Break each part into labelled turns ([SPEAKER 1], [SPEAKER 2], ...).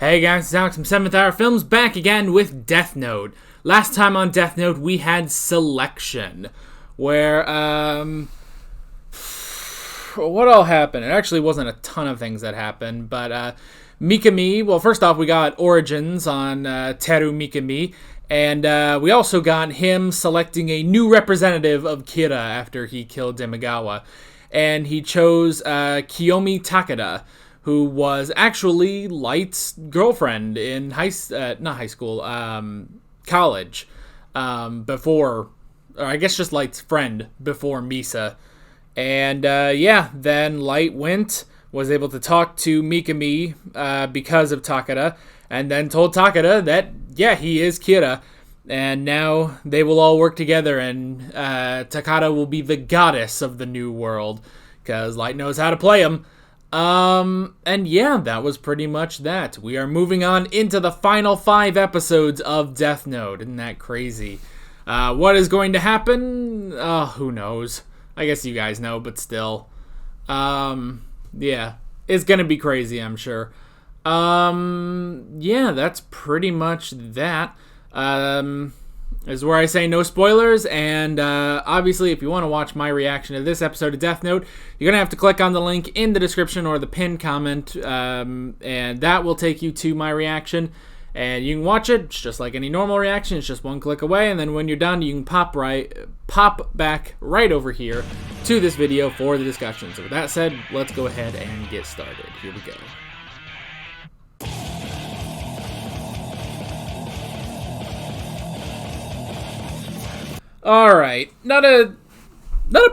[SPEAKER 1] Hey guys, it's Alex from 7th Hour Films back again with Death Note. Last time on Death Note we had Selection, where, what all happened? It actually wasn't a ton of things that happened, but, Mikami, well, first off, we got Origins on, Teru Mikami, and, we also got him selecting a new representative of Kira after he killed Demigawa, and he chose, Kiyomi Takeda, who was actually Light's girlfriend in college, before, or I guess just Light's friend before Misa. And, then Light was able to talk to Mikami, because of Takeda, and then told Takeda that, yeah, he is Kira, and now they will all work together, and, Takeda will be the goddess of the new world, because Light knows how to play him. And yeah, that was pretty much that. We are moving on into the final 5 episodes of Death Note. Isn't that crazy? What is going to happen? Who knows? I guess you guys know, but still. Yeah, it's gonna be crazy, I'm sure. Yeah, that's pretty much that. Is where I say no spoilers, and obviously if you want to watch my reaction to this episode of Death Note, you're going to have to click on the link in the description or the pinned comment, and that will take you to my reaction, and you can watch it. It's just like any normal reaction. It's just one click away, and then when you're done, you can pop back right over here to this video for the discussion. So with that said, let's go ahead and get started. Here we go. Alright, not a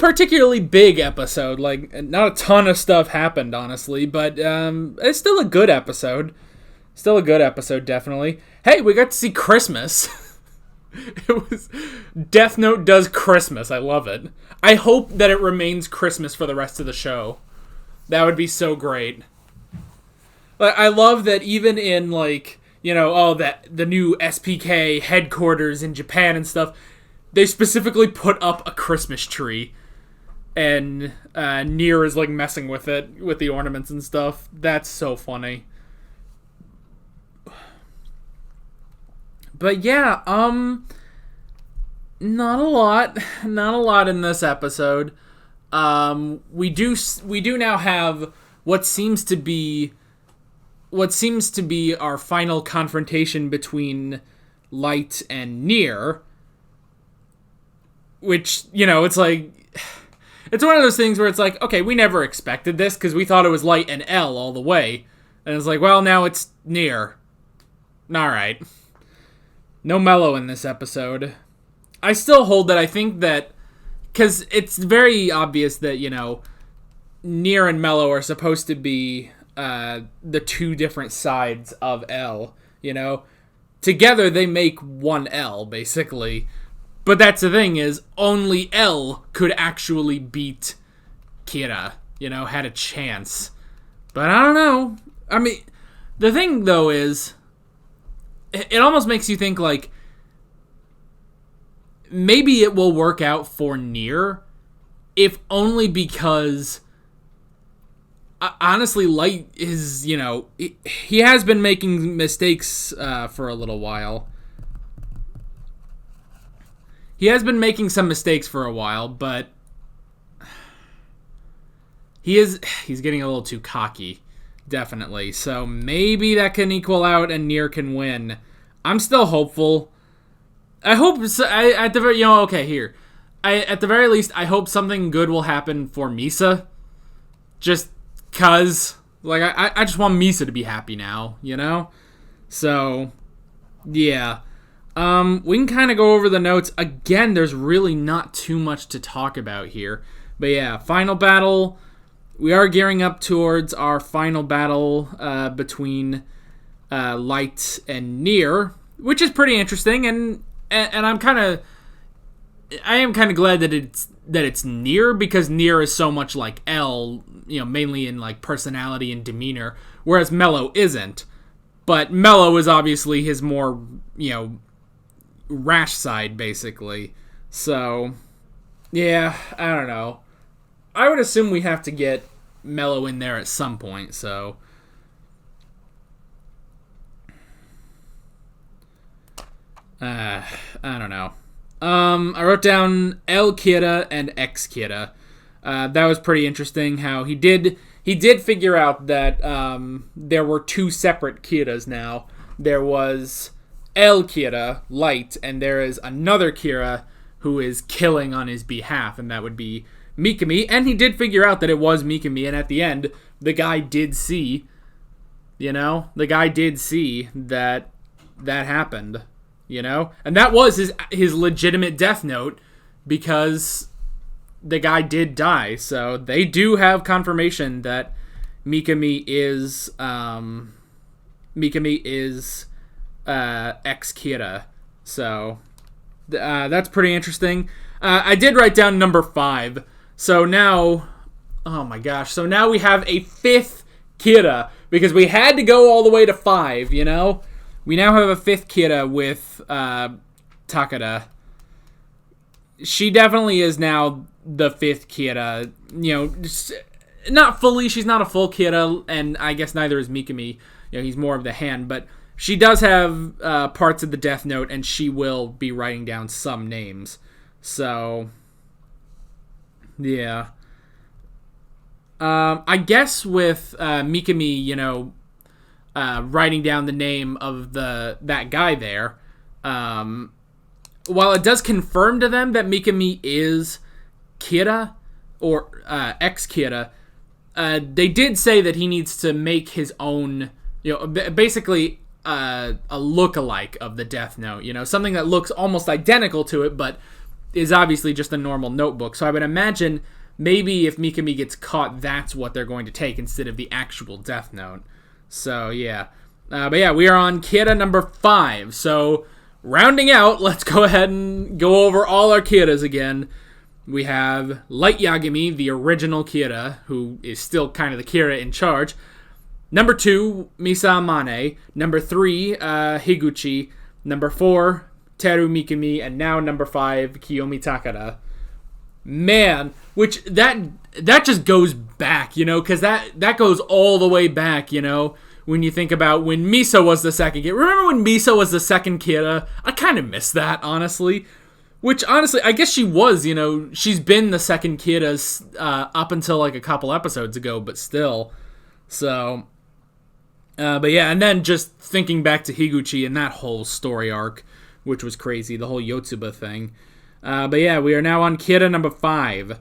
[SPEAKER 1] particularly big episode, like, not a ton of stuff happened, honestly, but, it's still a good episode. Still a good episode, definitely. Hey, we got to see Christmas. Death Note does Christmas, I love it. I hope that it remains Christmas for the rest of the show. That would be so great. Like, I love that even in, like, you know, the new SPK headquarters in Japan and stuff, they specifically put up a Christmas tree, and Nier is like messing with it, with the ornaments and stuff. That's so funny. But yeah, not a lot in this episode. We do now have what seems to be our final confrontation between Light and Nier. Which, you know, it's like, it's one of those things where it's like, okay, we never expected this because we thought it was Light and L all the way. And it's like, well, now it's Nier. Alright. No Mello in this episode. I still hold that I think that, because it's very obvious that, you know, Nier and Mello are supposed to be the two different sides of L, you know? Together they make one L, basically. But that's the thing, is only L could actually beat Kira, you know, had a chance. But I don't know. I mean, the thing, though, is it almost makes you think, like, maybe it will work out for Nier, if only because, honestly, Light is, you know, he has been making mistakes for a little while. He has been making some mistakes for a while, but he's getting a little too cocky, definitely. So maybe that can equal out and Nier can win. I'm still hopeful. I hope at the very, you know, okay, here. At the very least, I hope something good will happen for Misa. Just cuz, like, I just want Misa to be happy now, you know? So, yeah. We can kind of go over the notes. Again, there's really not too much to talk about here. But yeah, final battle. We are gearing up towards our final battle between Light and Nier, which is pretty interesting, and I am kind of glad that it's Nier, because Nier is so much like L, you know, mainly in like personality and demeanor, whereas Mello isn't. But Mello is obviously his more, you know, rash side, basically. So, yeah, I don't know. I would assume we have to get Mello in there at some point, so I don't know. I wrote down El Kira and Ex Kira. That was pretty interesting. How he did figure out that there were two separate Kiras now. There was El Kira, Light, and there is another Kira who is killing on his behalf, and that would be Mikami. And he did figure out that it was Mikami, and at the end, the guy did see, that happened, and that was his legitimate death note, because the guy did die. So they do have confirmation that Mikami is ex Kira. So that's pretty interesting. I did write down number 5. So now, oh my gosh. So now we have a 5th Kira, because we had to go all the way to 5, We now have a 5th Kira with Takada. She definitely is now the 5th Kira. Not fully. She's not a full Kira, and I guess neither is Mikami. He's more of the hand, but she does have parts of the Death Note, and she will be writing down some names. So, yeah. I guess with Mikami, writing down the name of that guy there, while it does confirm to them that Mikami is Kira, or ex-Kira, they did say that he needs to make his own, basically a look-alike of the Death Note, something that looks almost identical to it, but is obviously just a normal notebook. So I would imagine maybe if Mikami gets caught, that's what they're going to take instead of the actual Death Note. So, yeah. But yeah, we are on Kira number 5. So, rounding out, let's go ahead and go over all our Kiras again. We have Light Yagami, the original Kira, who is still kind of the Kira in charge. Number 2, Misa Amane. Number 3, Higuchi. Number 4, Teru Mikami. And now number 5, Kiyomi Takada. Man, which that just goes back, because that goes all the way back, when you think about when Misa was the second Kira. Remember when Misa was the second Kira? I kind of miss that, honestly. Which, honestly, I guess she was, she's been the second Kira up until, like, a couple episodes ago, but still. So, but yeah, and then just thinking back to Higuchi and that whole story arc, which was crazy, the whole Yotsuba thing. But yeah, we are now on Kira number 5.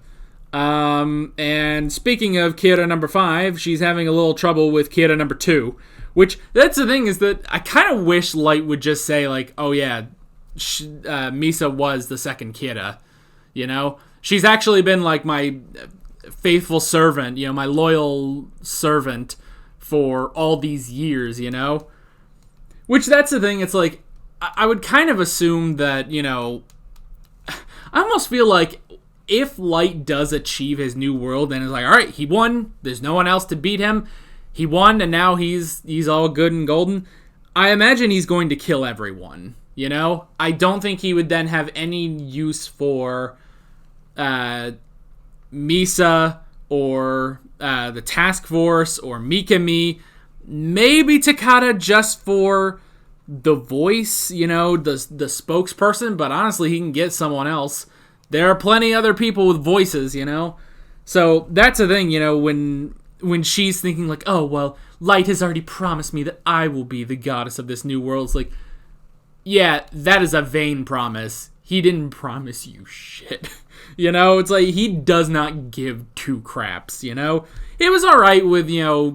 [SPEAKER 1] And speaking of Kira number 5, she's having a little trouble with Kira number 2. Which, that's the thing, is that I kind of wish Light would just say, like, oh yeah, Misa was the second Kira, She's actually been, like, my faithful servant, my loyal servant for all these years, Which, that's the thing, it's like, I would kind of assume that, I almost feel like if Light does achieve his new world and is like, all right, he won, there's no one else to beat him, he won, and now he's all good and golden, I imagine he's going to kill everyone, I don't think he would then have any use for Misa or the task force or Mikami, maybe Takada just for the voice, the spokesperson, but honestly, he can get someone else. There are plenty other people with voices, So that's the thing, when she's thinking like, oh, well, Light has already promised me that I will be the goddess of this new world. It's like, yeah, that is a vain promise. He didn't promise you shit. It's like, he does not give two craps, It was alright with,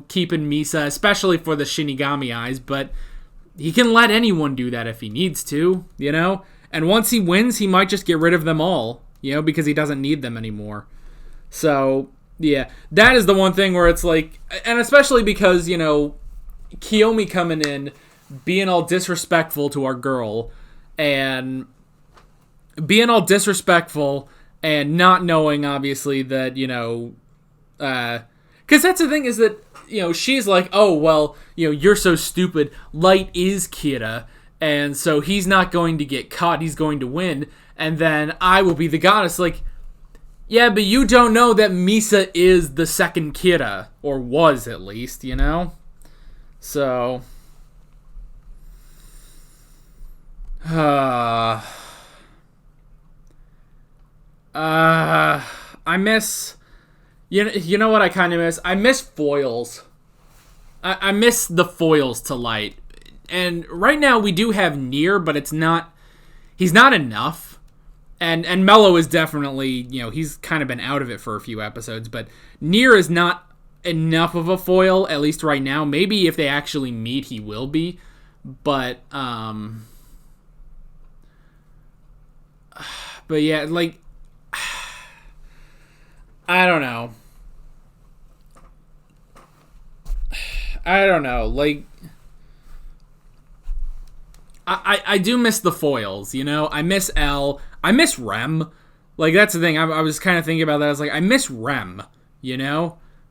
[SPEAKER 1] keeping Misa, especially for the Shinigami eyes, but he can let anyone do that if he needs to, And once he wins, he might just get rid of them all, because he doesn't need them anymore. So, yeah, that is the one thing where it's like, and especially because, Kiyomi coming in, being all disrespectful to our girl, and being all disrespectful, and not knowing, obviously, that, because that's the thing is that, she's like, oh, well, you're so stupid. Light is Kira, and so he's not going to get caught. He's going to win, and then I will be the goddess. Like, yeah, but you don't know that Misa is the second Kira, or was at least, So, miss, you know what I kind of miss? I miss foils. I miss the foils to Light. And right now we do have Nier, but he's not enough. And Mello is definitely, he's kind of been out of it for a few episodes, but Nier is not enough of a foil, at least right now. Maybe if they actually meet, he will be. But yeah, like, I don't know. Like, I do miss the foils, I miss L. I miss Rem. Like, that's the thing. I was kind of thinking about that. I was like, I miss Rem,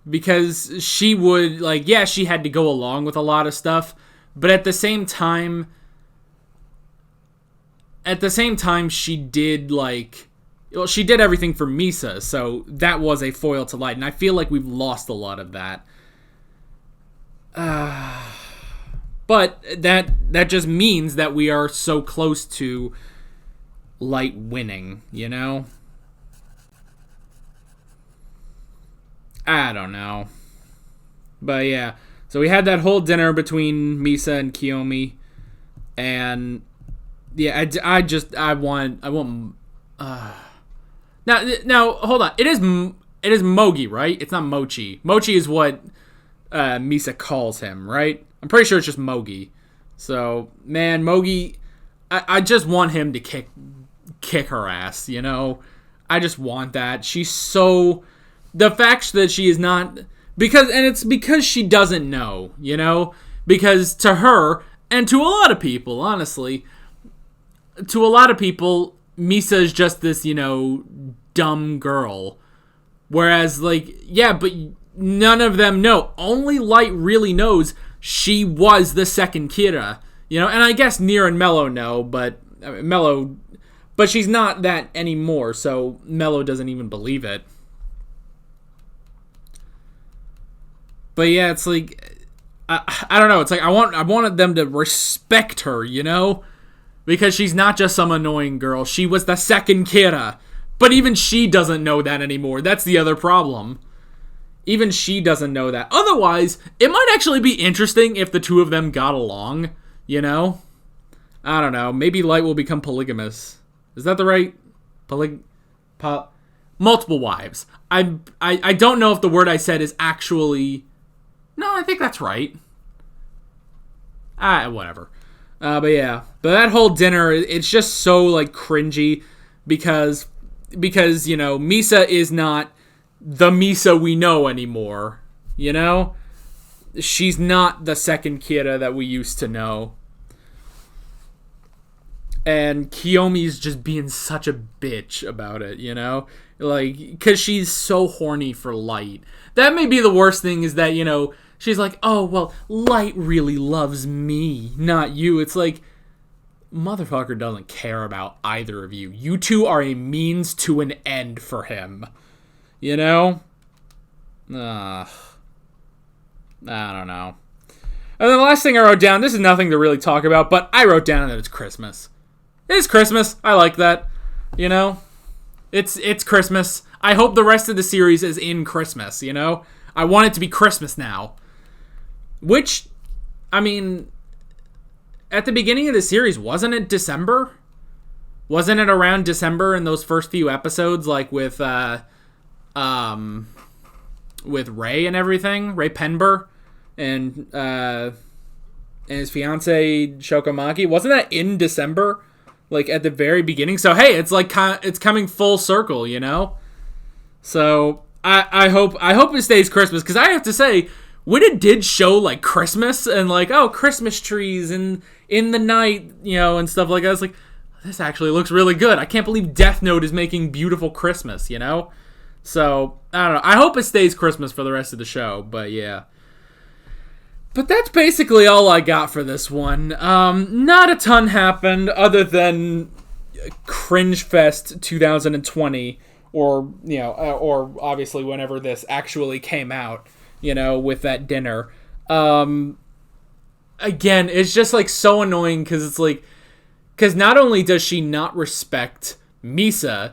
[SPEAKER 1] because she would, like, yeah, she had to go along with a lot of stuff, but at the same time, she did, like, well, she did everything for Misa, so that was a foil to Light, and I feel like we've lost a lot of that. But that just means that we are so close to Light winning, I don't know. But yeah, so we had that whole dinner between Misa and Kiyomi, and yeah, I want now hold on. It is Mogi, right? It's not Mochi. Mochi is what Misa calls him, right? I'm pretty sure it's just Mogi. So, man, Mogi, I just want him to kick her ass, I just want that. She's so, the fact that she is not, it's because she doesn't know, because to her, and to a lot of people, honestly, Misa is just this, dumb girl. Whereas, like, yeah, but none of them know. Only Light really knows she was the second Kira. And I guess Nier and Mello know, but she's not that anymore, so Mello doesn't even believe it. But yeah, it's like, I don't know, it's like I wanted them to respect her, because she's not just some annoying girl. She was the second Kira. But even she doesn't know that anymore. That's the other problem. Even she doesn't know that. Otherwise, it might actually be interesting if the two of them got along, I don't know. Maybe Light will become polygamous. Is that the right? Multiple wives. I don't know if the word I said is actually... No, I think that's right. Whatever. But yeah. But that whole dinner, it's just so, like, cringy because Misa is not the Misa we know anymore, She's not the second Kira that we used to know. And Kiyomi's just being such a bitch about it, Like, because she's so horny for Light. That may be the worst thing is that, she's like, oh, well, Light really loves me, not you. It's like, motherfucker doesn't care about either of you. You two are a means to an end for him. I don't know. And then the last thing I wrote down, this is nothing to really talk about, but I wrote down that it's Christmas. It is Christmas. I like that. It's Christmas. I hope the rest of the series is in Christmas, I want it to be Christmas now. Which, I mean, at the beginning of the series, wasn't it December? Wasn't it around December in those first few episodes, like with Ray and everything, Ray Penber and his fiance Shokomaki? Wasn't that in December, like at the very beginning? So hey, it's like it's coming full circle, So I hope it stays Christmas, because I have to say, when it did show like Christmas and like, oh, Christmas trees and in the night, and stuff like that, I was like, this actually looks really good. I can't believe Death Note is making beautiful Christmas, So, I don't know. I hope it stays Christmas for the rest of the show, but yeah. But that's basically all I got for this one. Not a ton happened other than Cringe Fest 2020, or obviously whenever this actually came out, with that dinner. Again, it's just like so annoying because it's like, because not only does she not respect Misa,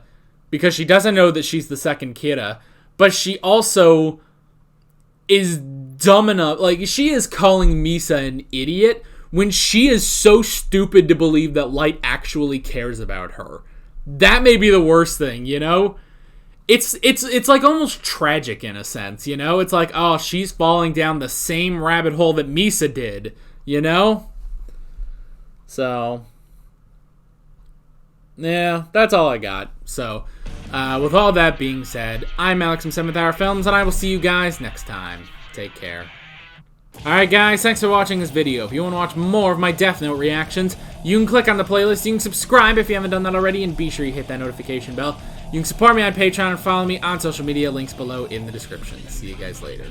[SPEAKER 1] because she doesn't know that she's the second Kira, but she also is dumb enough. Like, she is calling Misa an idiot when she is so stupid to believe that Light actually cares about her. That may be the worst thing, you know? It's like almost tragic in a sense, you know? It's like, oh, she's falling down the same rabbit hole that Misa did, you know? So, yeah, that's all I got. So, with all that being said, I'm Alex from 7th Hour Films, and I will see you guys next time. Take care. Alright guys, thanks for watching this video. If you want to watch more of my Death Note reactions, you can click on the playlist, you can subscribe if you haven't done that already, and be sure you hit that notification bell. You can support me on Patreon and follow me on social media, links below in the description. See you guys later.